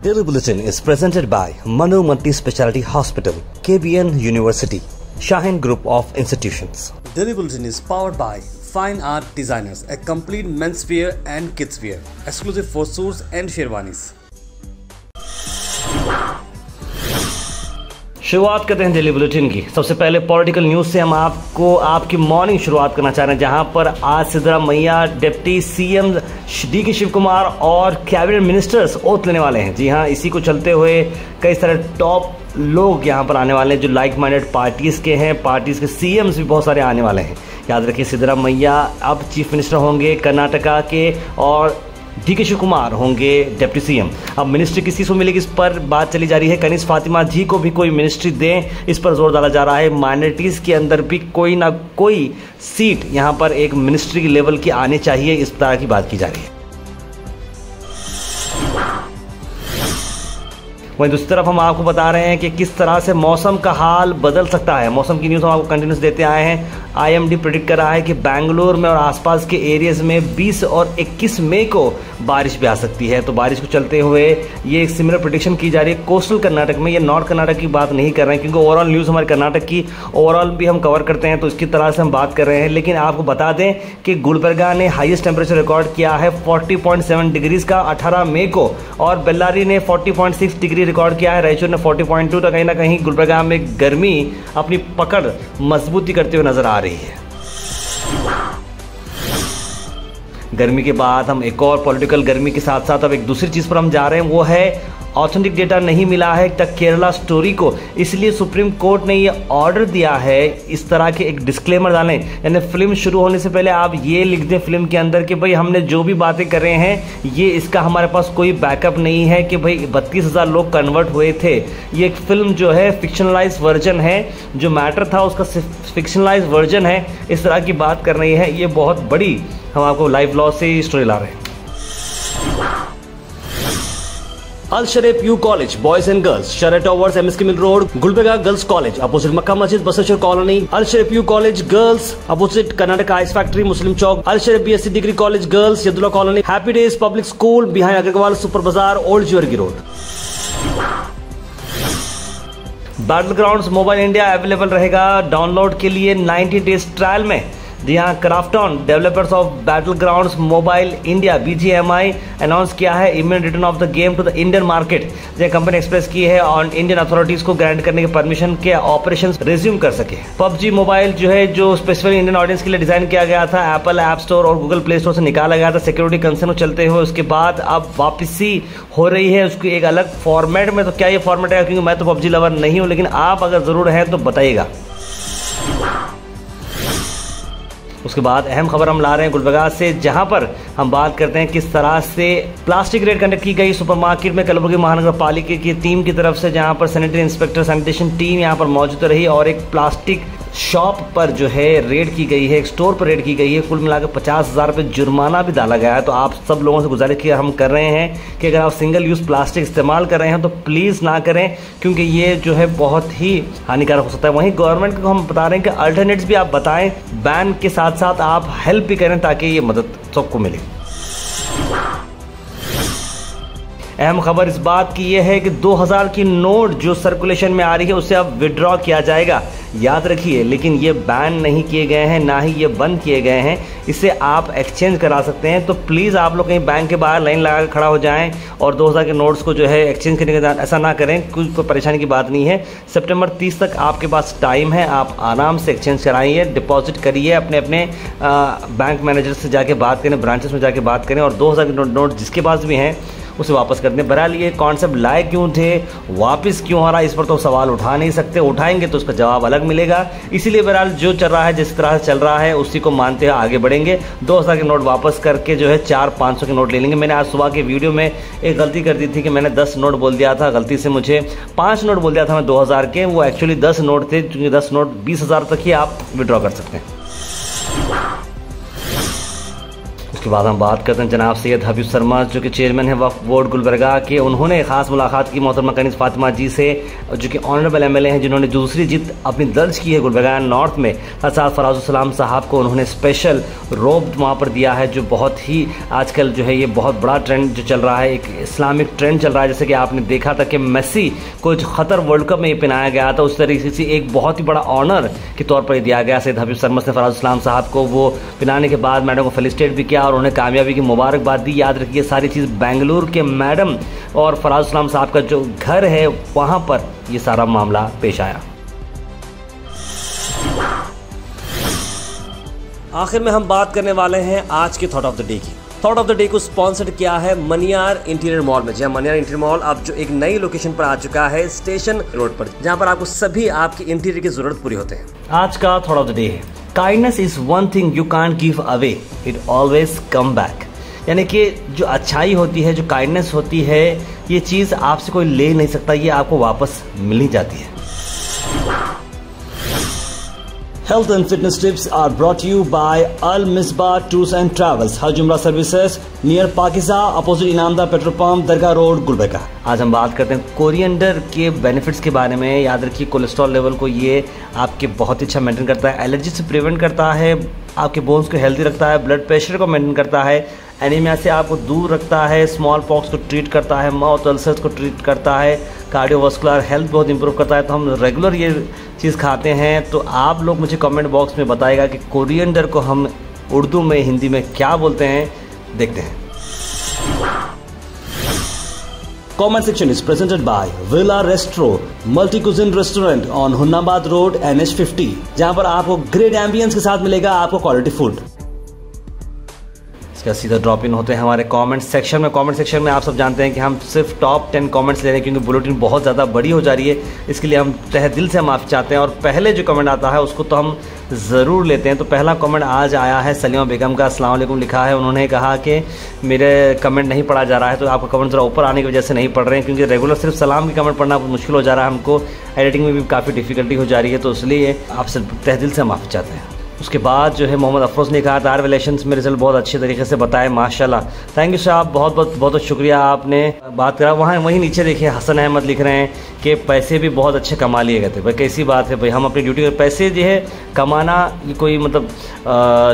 Daily Bulletin is presented by Manu Multi Speciality Hospital, KBN University, Shaheen Group of Institutions. Daily Bulletin is powered by Fine Art Designers, a complete menswear and kidswear, exclusive for suits and sherwanis. शुरुआत करते हैं daily bulletin की। सबसे पहले political news से हम आपको आपकी मॉर्निंग शुरुआत करना चाह रहे हैं, जहां पर आज Siddaramaiah, deputy CM D K. Shivakumar और कैबिनेट मिनिस्टर्स ओथ लेने वाले हैं। जी हां, इसी को चलते हुए कई सारे टॉप लोग यहां पर आने वाले हैं जो लाइक माइंडेड पार्टीज के हैं। पार्टीज के सीएम्स भी बहुत सारे आने वाले हैं। याद रखिए, सिद्धरामैया अब चीफ मिनिस्टर होंगे कर्नाटका के और डी.के. शिव कुमार होंगे डिप्टी सीएम। अब मिनिस्ट्री किसी को मिलेगी, इस पर बात चली जा रही है। कनिष्ठ फातिमा जी को भी कोई मिनिस्ट्री दें, इस पर जोर डाला जा रहा है। माइनॉरिटीज के अंदर भी कोई ना कोई सीट यहां पर एक मिनिस्ट्री लेवल की आनी चाहिए, इस तरह की बात की जा रही है। वहीं दूसरी तरफ हम आपको बता रहे हैं कि किस तरह से मौसम का हाल बदल सकता है। मौसम की न्यूज़ हम आपको कंटिन्यूस देते आए हैं। आईएमडी प्रेडिक्ट कर रहा है कि बेंगलुरु में और आसपास के एरियाज में 20 और 21 मई को बारिश भी आ सकती है। तो बारिश को चलते हुए ये एक सिमिलर प्रेडिक्शन की जा रही है कोस्टल कर्नाटक में। ये नॉर्थ कर्नाटक की बात नहीं कर रहे हैं, क्योंकि ओवरऑल न्यूज़ हमारे कर्नाटक की ओवरऑल भी हम कवर करते हैं, तो इसकी तरह से हम बात कर रहे हैं। लेकिन आपको बता दें कि गुलबर्गा ने हाईएस्ट टेम्परेचर रिकॉर्ड किया है 40.7 डिग्रीज का 18 मई को, और बेल्लारी ने 40.6 डिग्री रिकॉर्ड किया है। रायचूर ने 40.2। तो कहीं ना कहीं गुलबर्गा में गर्मी अपनी पकड़ मजबूती करते हुए नजर आ रही है। गर्मी के बाद हम एक और पॉलिटिकल गर्मी के साथ साथ अब एक दूसरी चीज पर हम जा रहे हैं, वो है ऑथेंटिक डेटा नहीं मिला है द केरला स्टोरी को, इसलिए सुप्रीम कोर्ट ने ये ऑर्डर दिया है इस तरह के एक डिस्क्लेमर डालें। यानी फिल्म शुरू होने से पहले आप ये लिख दें फिल्म के अंदर कि भाई हमने जो भी बातें कर रहे हैं ये इसका हमारे पास कोई बैकअप नहीं है कि भाई 32,000 लोग कन्वर्ट हुए थे। ये एक फिल्म जो है फिक्शनलाइज वर्जन है, जो मैटर था उसका फिक्शनलाइज वर्जन है, इस तरह की बात कर रही है। ये बहुत बड़ी हम आपको लाइव लॉ से स्टोरी ला रहे हैं। Al Sharif U college boys and girls, शरट towers, MSK mill road, Gulbarga girls college opposite Makka Masjid, Basaveshwar colony. Al Sharif U college girls opposite Karnataka ice factory, Muslim chowk. Al Sharif BSc degree college girls, Yadulla colony. Happy days public school behind Agarwal super bazaar, old jewellery road. Battle grounds mobile India available रहेगा download के लिए 90 days trial में। जी हाँ, Krafton developers of battle grounds mobile India BGMI announce किया है immediate return of the game to the Indian market. जो company express की है ऑन इंडियन अथॉरिटीज को ग्रांट करने के परमिशन के ऑपरेशंस रिज्यूम कर सके। PUBG मोबाइल जो है जो स्पेसिफिक इंडियन ऑडियंस के लिए डिजाइन किया गया था, एप्पल ऐप स्टोर और गूगल प्ले स्टोर से निकाला गया था सिक्योरिटी कंसर्न चलते हुए। उसके बाद अब वापसी हो रही है उसकी एक अलग फॉर्मेट में। तो क्या ये फॉर्मेट है, क्योंकि मैं तो PUBG लवर नहीं हूं, लेकिन आप अगर जरूर हैं तो बताइएगा। उसके बाद अहम खबर हम ला रहे हैं गुलबर्गा से, जहां पर हम बात करते हैं किस तरह से प्लास्टिक रेड कंडक्ट की गई सुपरमार्केट में कलबुर्गी महानगर पालिका की टीम की तरफ से, जहां पर सैनिटरी इंस्पेक्टर सैनिटेशन टीम यहां पर मौजूद रही और एक प्लास्टिक शॉप पर जो है रेड की गई है, एक स्टोर पर रेड की गई है। कुल मिलाकर 50,000 रुपये जुर्माना भी डाला गया है। तो आप सब लोगों से गुजारिश की हम कर रहे हैं कि अगर आप सिंगल यूज प्लास्टिक इस्तेमाल कर रहे हैं तो प्लीज़ ना करें, क्योंकि ये जो है बहुत ही हानिकारक हो सकता है। वहीं गवर्नमेंट को हम बता रहे हैं कि अल्टरनेट्स भी आप बताएं, बैन के साथ साथ आप हेल्प भी करें ताकि ये मदद सबको मिले। अहम खबर इस बात की यह है कि 2000 की नोट जो सर्कुलेशन में आ रही है उसे अब विड्रॉ किया जाएगा। याद रखिए, लेकिन ये बैन नहीं किए गए हैं, ना ही ये बंद किए गए हैं। इसे आप एक्सचेंज करा सकते हैं। तो प्लीज़ आप लोग कहीं बैंक के बाहर लाइन लगा कर खड़ा हो जाएं और 2000 के नोट्स को जो है एक्सचेंज करने के ऐसा ना करें। कोई परेशानी की बात नहीं है। सितंबर 30 तक आपके पास टाइम है, आप आराम से एक्सचेंज कराइए, डिपॉजिट करिए, अपने अपने बैंक मैनेजर से जाके बात करें, ब्रांचेस में जाके बात करें और 2000 के नोट जिसके पास भी हैं उसे वापस कर दें। बहरहाल ये कॉन्सेप्ट लाए क्यों थे, वापस क्यों आ रहा है, इस पर तो सवाल उठा नहीं सकते। उठाएंगे तो उसका जवाब अलग मिलेगा। इसीलिए बहरहाल जो चल रहा है, जिस तरह से चल रहा है उसी को मानते हुए आगे बढ़ेंगे। 2000 के नोट वापस करके जो है 400-500 के नोट ले लेंगे। मैंने आज सुबह के वीडियो में एक गलती कर दी थी कि मैंने 10 नोट बोल दिया था, गलती से मुझे 5 नोट बोल दिया था मैं 2000 के। वो एक्चुअली 10 नोट थे, क्योंकि 10 नोट 20,000 तक ही आप विड्रॉ कर सकते हैं। उसके बाद हम बात करते हैं जनाब सैयद हबीब शर्मा जो कि चेयरमैन है वक्फ बोर्ड गुलबर्गा के। उन्होंने खास मुलाकात की मोहतरमा कनीज़ फातिमा जी से जो कि ऑनरेबल एमएलए हैं जिन्होंने दूसरी जीत अपनी दर्ज की है गुलबर्गा नॉर्थ में। हज़रत फराजुल साहब को उन्होंने स्पेशल रोब वहाँ पर दिया है जो बहुत ही आजकल जो है ये बहुत बड़ा ट्रेंड जो चल रहा है, एक इस्लामिक ट्रेंड चल रहा है। जैसे कि आपने देखा था कि मेसी को खतर वर्ल्ड कप में ये पहनाया गया था, उस तरीके से एक बहुत ही बड़ा ऑनर के तौर पर दिया गया। सैयद हबीब शर्मा ने फराजुल साहब को वो पहनाने के बाद मैडम को फेलिसिटेट भी किया और उन्हें कामयाबी की मुबारकबाद दी। याद रखिए सारी चीज़ बेंगलुरु के मैडम और फराजुल साहब का जो घर है वहाँ पर ये सारा मामला पेश आया। आखिर में हम बात करने वाले हैं आज के थॉट ऑफ द डे की। थॉट ऑफ द डे को स्पॉन्सर्ड किया है मनियार इंटीरियर मॉल में। जहाँ मनियार इंटीरियर मॉल अब जो एक नई लोकेशन पर आ चुका है स्टेशन रोड पर, जहाँ पर आपको सभी आपकी इंटीरियर की जरूरत पूरी होते हैं। आज का थॉट ऑफ द डे है kindness is one thing you can't give away, it always come back. यानी कि जो अच्छाई होती है, जो काइंडनेस होती है, ये चीज़ आपसे कोई ले नहीं सकता, ये आपको वापस मिल ही जाती है। Health and fitness tips are brought to you by Al Misbah Tours and Travels, Hajj Umrah Services near Pakiza, opposite Inamda Petrol Pump, Dargah road Gulbarga. आज हम बात करते हैं कोरिएंडर के बेनिफिट्स के बारे में। याद रखिए कोलेस्ट्रॉल लेवल को ये आपके बहुत ही अच्छा मेंटेन करता है, एलर्जी से प्रिवेंट करता है, आपके बोन्स को हेल्दी रखता है, ब्लड प्रेशर को मेंटेन करता है, एनीमिया से आपको दूर रखता है, स्मॉल पॉक्स को ट्रीट करता है, माउथ अल्सर्स को ट्रीट करता है, कार्डियोवास्कुलर हेल्थ बहुत इंप्रूव करता है। तो हम रेगुलर ये चीज़ खाते हैं। तो आप लोग मुझे कमेंट बॉक्स में बताएगा कि कोरिएंडर को हम उर्दू में हिंदी में क्या बोलते हैं, देखते हैं। Comment section is presented by Villa Restro, multi-cuisine restaurant on Humnabad road NH50, जहां पर आपको ग्रेट एम्बियंस के साथ मिलेगा आपको क्वालिटी फूड। इसका सीधा ड्रॉप इन होते हैं हमारे कमेंट सेक्शन में। कमेंट सेक्शन में आप सब जानते हैं कि हम सिर्फ टॉप 10 कमेंट्स ले रहे हैं क्योंकि बुलेटिन बहुत ज़्यादा बड़ी हो जा रही है, इसके लिए हम तहे दिल से माफ़ी चाहते हैं। और पहले जो कमेंट आता है उसको तो हम ज़रूर लेते हैं। तो पहला कमेंट आज आया है सलीमा बेगम का। अस्सलाम वालेकुम लिखा है, उन्होंने कहा कि मेरे कमेंट नहीं पढ़ा जा रहा है। तो आपका कमेंट ज़रा ऊपर आने की वजह से नहीं पढ़ रहे हैं क्योंकि रेगुलर सिर्फ सलाम की कमेंट पढ़ना मुश्किल हो जा रहा है, हमको एडिटिंग में भी काफ़ी डिफ़िकल्टी हो जा रही है, तो इसलिए आपसे तहे दिल से माफ़ी चाहते हैं। उसके बाद जो है मोहम्मद अफरोज़ ने कहा तार रिलेशंस में रिजल्ट बहुत अच्छे तरीके से बताए, माशाल्लाह। थैंक यू साहब, बहुत बहुत शुक्रिया, आपने बात करा। वहीं नीचे देखिए हसन अहमद लिख रहे हैं कि पैसे भी बहुत अच्छे कमा लिए गए थे। भाई कैसी बात है भाई, हम अपनी ड्यूटी में पैसे जो है कमाना ये कोई मतलब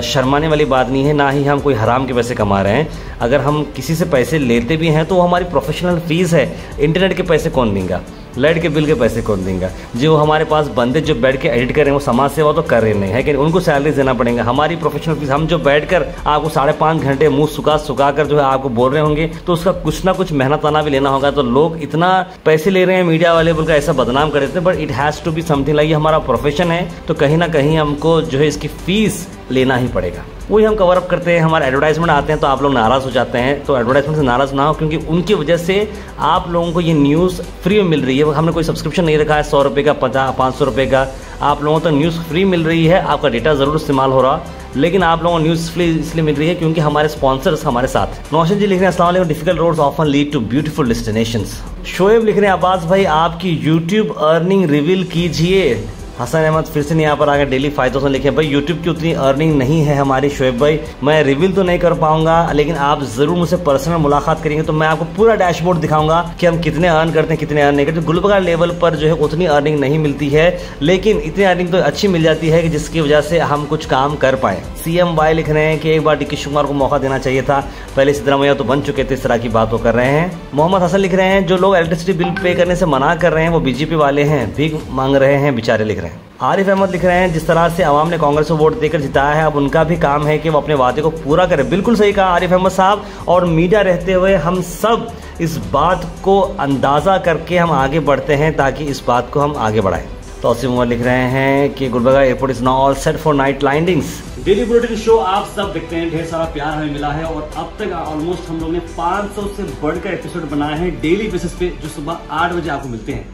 शर्माने वाली बात नहीं है, ना ही हम कोई हराम के पैसे कमा रहे हैं। अगर हम किसी से पैसे लेते भी हैं तो वो हमारी प्रोफेशनल फ़ीस है। इंटरनेट के पैसे कौन देगा, लाइट के बिल के पैसे कौन देगा? जो हमारे पास बंदे जो बैठ के एडिट कर रहे हैं वो समाज सेवा तो कर रहे नहीं है कि उनको सैलरी देना पड़ेगा। हमारी प्रोफेशनल फीस, हम जो बैठकर आपको 5.5 घंटे मुंह सुखा कर जो है आपको बोल रहे होंगे तो उसका कुछ ना कुछ मेहनताना भी लेना होगा। तो लोग इतना पैसे ले रहे हैं मीडिया वाले बोलकर ऐसा बदनाम कर देते हैं, but it has to be something like, हमारा प्रोफेशन है तो कहीं ना कहीं हमको जो है इसकी फीस लेना ही पड़ेगा। वही हम कवर अप करते हैं। हमारे एडवर्टाइजमेंट आते हैं तो आप लोग नाराज़ हो जाते हैं, तो एडवर्टाइजमेंट से नाराज़ ना हो क्योंकि उनकी वजह से आप लोगों को ये न्यूज़ फ्री में मिल रही है। हमने कोई सब्सक्रिप्शन नहीं रखा है 100 रुपये का, 500 रुपये का, आप लोगों को तो न्यूज़ फ्री मिल रही है। आपका डेटा ज़रूर इस्तेमाल हो रहा, लेकिन आप लोगों को न्यूज़ फ्री इसलिए मिल रही है क्योंकि हमारे स्पॉन्सर्स हमारे साथ हैं। नौशन जी लिख रहे हैं अस्सलाम वालेकुम, difficult roads often lead to beautiful destinations. Shoaib लिख रहे हैं अब्बास भाई आपकी यूट्यूब अर्निंग रिवील कीजिए। हसन अहमद फिर से यहाँ पर आकर डेली 5000 लिखे। भाई यूट्यूब की उतनी अर्निंग नहीं है हमारी शोएब भाई, मैं रिवील तो नहीं कर पाऊंगा, लेकिन आप ज़रूर मुझसे पर्सनल मुलाकात करेंगे तो मैं आपको पूरा डैशबोर्ड दिखाऊंगा कि हम कितने अर्न करते हैं कितने अर्न नहीं करते। गुलबर्गा लेवल पर जो है उतनी अर्निंग नहीं मिलती है, लेकिन इतनी अर्निंग तो अच्छी मिल जाती है कि जिसकी वजह से हम कुछ काम कर पाएँ। CMY लिख रहे हैं कि एक बार डी.के. शिवकुमार को मौका देना चाहिए था, पहले सिद्धरामैया तो बन चुके थे, इस तरह की बात कर रहे हैं। मोहम्मद हसन लिख रहे हैं जो लोग इलेक्ट्रिसिटी बिल पे करने से मना कर रहे हैं वो बीजेपी वाले हैं, भीख मांग रहे हैं बेचारे, लिख रहे हैं। आरिफ अहमद लिख रहे हैं जिस तरह से आवाम ने कांग्रेस को वोट देकर जिताया है, अब उनका भी काम है कि वो अपने वादे को पूरा करें। बिल्कुल सही कहा आरिफ अहमद साहब, और मीडिया रहते हुए हम सब इस बात को अंदाज़ा करके हम आगे बढ़ते हैं ताकि इस बात को हम आगे बढ़ाएं। तौसीफ उमर लिख रहे हैं कि Gulbarga airport is now all set for night landings. Daily bulletin show आप सब देखते हैं, ढेर सारा प्यार हमें मिला है और अब तक ऑलमोस्ट हम लोग ने 500 से बढ़कर एपिसोड बनाए हैं डेली बेसिस पे, जो सुबह 8 बजे आपको मिलते हैं।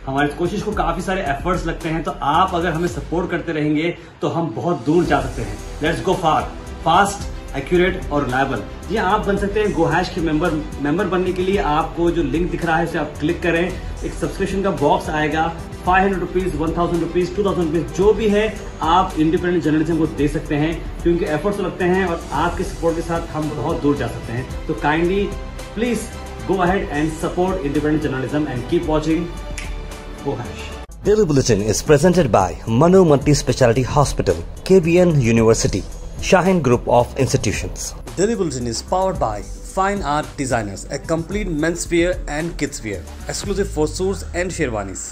हमारी कोशिश को काफी सारे एफर्ट्स लगते हैं, तो आप अगर हमें सपोर्ट करते रहेंगे तो हम बहुत दूर जा सकते हैं। लेट्स गो फास्ट एक्यूरेट और रिलायबल। जी आप बन सकते हैं गोहैश के मेंबर बनने के लिए आपको जो लिंक दिख रहा है उसे आप क्लिक करें। एक सब्सक्रिप्शन का बॉक्स आएगा, 500 रुपीज, 1000 रुपीज, 2000 रुपीज, जो भी है आप इंडिपेंडेंट जर्नलिज्म को दे सकते हैं, क्योंकि एफर्ट्स लगते हैं और आपके सपोर्ट के साथ हम बहुत दूर जा सकते हैं। तो kindly please go ahead and support independent journalism and keep watching Gohaish. Daily Bulletin is presented by Manu Multi Speciality Hospital, KBN University, Shaheen Group of Institutions. Daily Bulletin is powered by Fine Art Designers, a complete menswear and kidswear, exclusive for suits and sherwanis.